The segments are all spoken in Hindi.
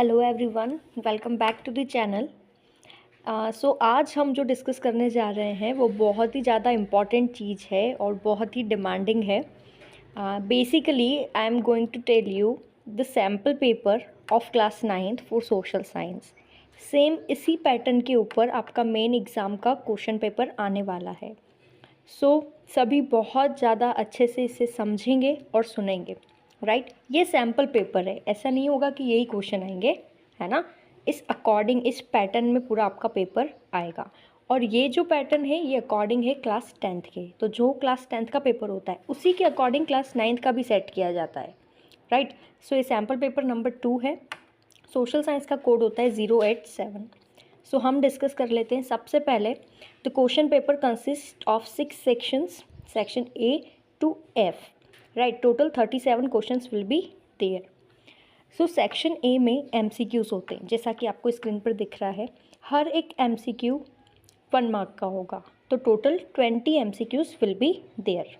Hello everyone, welcome back to the channel. So आज हम जो डिस्कस करने जा रहे हैं वो बहुत ही ज़्यादा इम्पॉर्टेंट चीज़ है और बहुत ही डिमांडिंग है। Basically I am going to tell you the sample paper of class 9th for social science. Same इसी पैटर्न के ऊपर आपका मेन एग्ज़ाम का क्वेश्चन पेपर आने वाला है। सभी बहुत ज़्यादा अच्छे से इसे समझेंगे और सुनेंगे। राइट, ये सैम्पल पेपर है, ऐसा नहीं होगा कि यही क्वेश्चन आएंगे, है ना। इस अकॉर्डिंग इस पैटर्न में पूरा आपका पेपर आएगा। और ये जो पैटर्न है ये अकॉर्डिंग है क्लास 10th के। तो जो क्लास 10th का पेपर होता है उसी के अकॉर्डिंग क्लास 9th का भी सेट किया जाता है। राइट, सो ये सैम्पल पेपर नंबर 2 है। सोशल साइंस का कोड होता है 087। सो हम डिस्कस कर लेते हैं। सबसे पहले the question paper consist of 6 sections, section A to F। Right, total 37 questions will be there. So section A में MCQs होते हैं, जैसा कि आपको स्क्रीन पर दिख रहा है। हर एक MCQ 1 मार्क का होगा, तो total 20 MCQs will be there.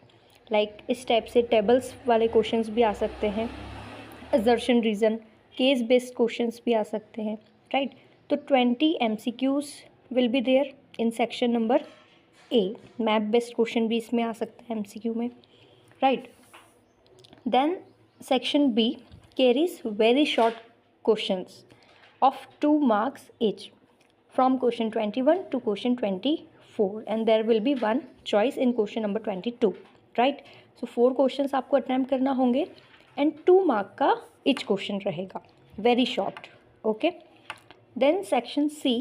Like इस टाइप से टेबल्स वाले क्वेश्चंस भी आ सकते हैं, assertion reason, case based questions भी आ सकते हैं। राइट, तो 20 MCQs will be there in section number A। Map based question भी इसमें आ सकता है MCQ में। Right, then section B carries very short questions of 2 marks each from question 21 to question 24, and there will be one choice in question number 22. Right, so 4 questions आपको अटैम्प्ट करना होंगे and 2 mark का each question रहेगा, very short. Okay, then section C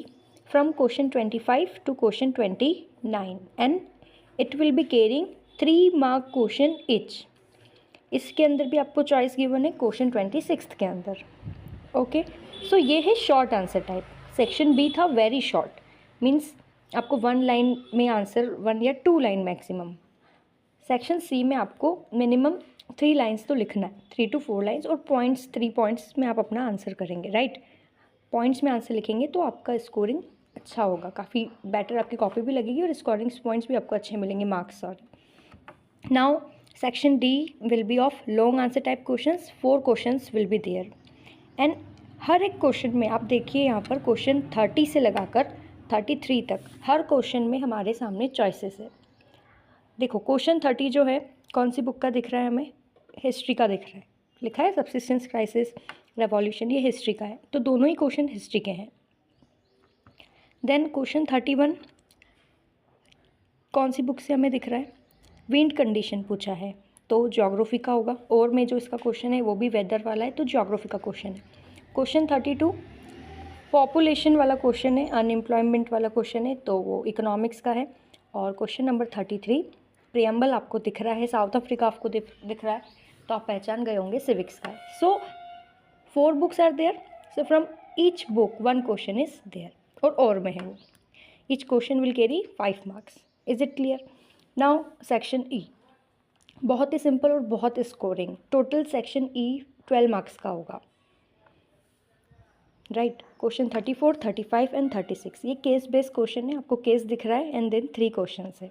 from question 25 to question 29, and it will be carrying 3 mark question each. इसके अंदर भी आपको चॉइस गिवन है क्वेश्चन 26 के अंदर। ओके, सो ये है short answer type. Section B था वेरी शॉर्ट, मीन्स आपको 1 लाइन में आंसर, 1 या 2 लाइन मैक्सिमम। सेक्शन C में आपको मिनिमम 3 लाइन्स तो लिखना है, 3 to 4 लाइन्स, और पॉइंट्स 3 पॉइंट्स में आप अपना आंसर करेंगे। राइट, पॉइंट्स में आंसर लिखेंगे तो आपका स्कोरिंग अच्छा होगा, काफ़ी बेटर आपकी कॉपी भी लगेगी और स्कोरिंग पॉइंट्स भी आपको अच्छे मिलेंगे, marks. Sorry, now section D will be of long answer type questions, 4 questions will be there, and हर एक क्वेश्चन में आप देखिए यहाँ पर क्वेश्चन 30 से लगाकर 33 तक हर क्वेश्चन में हमारे सामने चॉइसेस है। देखो क्वेश्चन 30 जो है कौन सी बुक का दिख रहा है हमें, हिस्ट्री का दिख रहा है, लिखा है सबसिस्टेंस क्राइसिस रेवोल्यूशन, ये हिस्ट्री का है, तो दोनों ही क्वेश्चन हिस्ट्री के हैं। देन क्वेश्चन 31 कौन सी बुक से हमें दिख रहा है, विंड कंडीशन पूछा है, तो ज्योग्राफी का होगा। और में जो इसका क्वेश्चन है वो भी वेदर वाला है, तो ज्योग्राफी का क्वेश्चन है। क्वेश्चन 32 पॉपुलेशन वाला क्वेश्चन है, अनएम्प्लॉयमेंट वाला क्वेश्चन है, तो वो इकोनॉमिक्स का है। और क्वेश्चन नंबर 33 प्रियम्बल आपको दिख रहा है, साउथ अफ्रीका आपको दिख रहा है, तो आप पहचान गए होंगे सिविक्स का। So 4 books are there, so from each book 1 question is there, और में है वो। Each question will carry 5 marks. Is it clear? Now section E बहुत ही सिंपल और बहुत scoring. Total section E 12 marks का होगा। राइट, क्वेश्चन 34, 35 एंड 36 ये केस बेस्ड क्वेश्चन है, आपको केस दिख रहा है, एंड देन 3 क्वेश्चन है,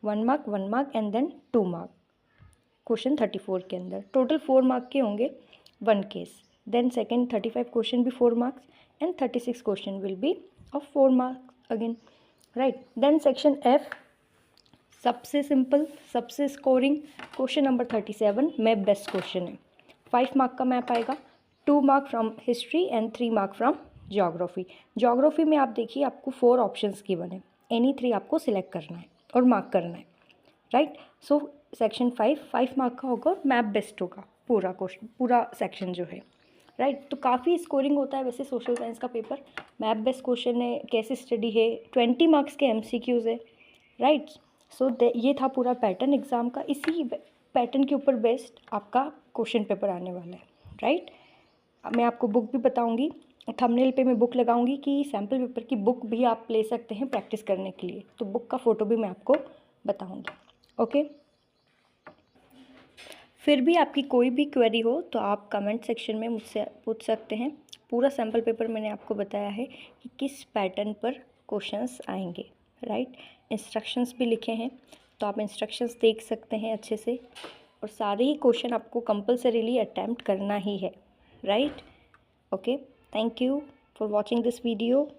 1 mark 1 mark and then 2 mark. Question 34 के अंदर टोटल 4 मार्क के होंगे, 1 केस। देन सेकेंड 35 क्वेश्चन भी 4 marks and 36 question will be of 4 marks again. Right, then section F सबसे सिंपल, सबसे scoring question number 37 map best question है, 5 मार्क का मैप आएगा, 2 mark from history and 3 mark from geography. Geography में आप देखिए आपको 4 ऑप्शंस गिवन है, एनी 3 आपको सिलेक्ट करना है और मार्क करना है। राइट, सो सेक्शन 5 मार्क का होगा और मैप बेस्ट होगा पूरा क्वेश्चन, पूरा सेक्शन जो है। राइट, तो काफ़ी स्कोरिंग होता है वैसे सोशल साइंस का पेपर। मैप बेस्ट क्वेश्चन है, केस स्टडी है, 20 मार्क्स के MCQs है। राइट, सो ये था पूरा पैटर्न एग्ज़ाम का। इसी पैटर्न के ऊपर बेस्ड आपका क्वेश्चन पेपर आने वाला है। राइट, मैं आपको बुक भी बताऊंगी, थंबनेल पे मैं बुक लगाऊंगी कि सैम्पल पेपर की बुक भी आप ले सकते हैं प्रैक्टिस करने के लिए, तो बुक का फ़ोटो भी मैं आपको बताऊंगी। ओके, फिर भी आपकी कोई भी क्वेरी हो तो आप कमेंट सेक्शन में मुझसे पूछ सकते हैं। पूरा सैम्पल पेपर मैंने आपको बताया है कि किस पैटर्न पर क्वेश्चंस आएंगे। राइट, इंस्ट्रक्शंस भी लिखे हैं, तो आप इंस्ट्रक्शंस देख सकते हैं अच्छे से, और सारे ही क्वेश्चन आपको कंपल्सरीली अटैम्प्ट करना ही है। Right, okay, Thank you for watching this video.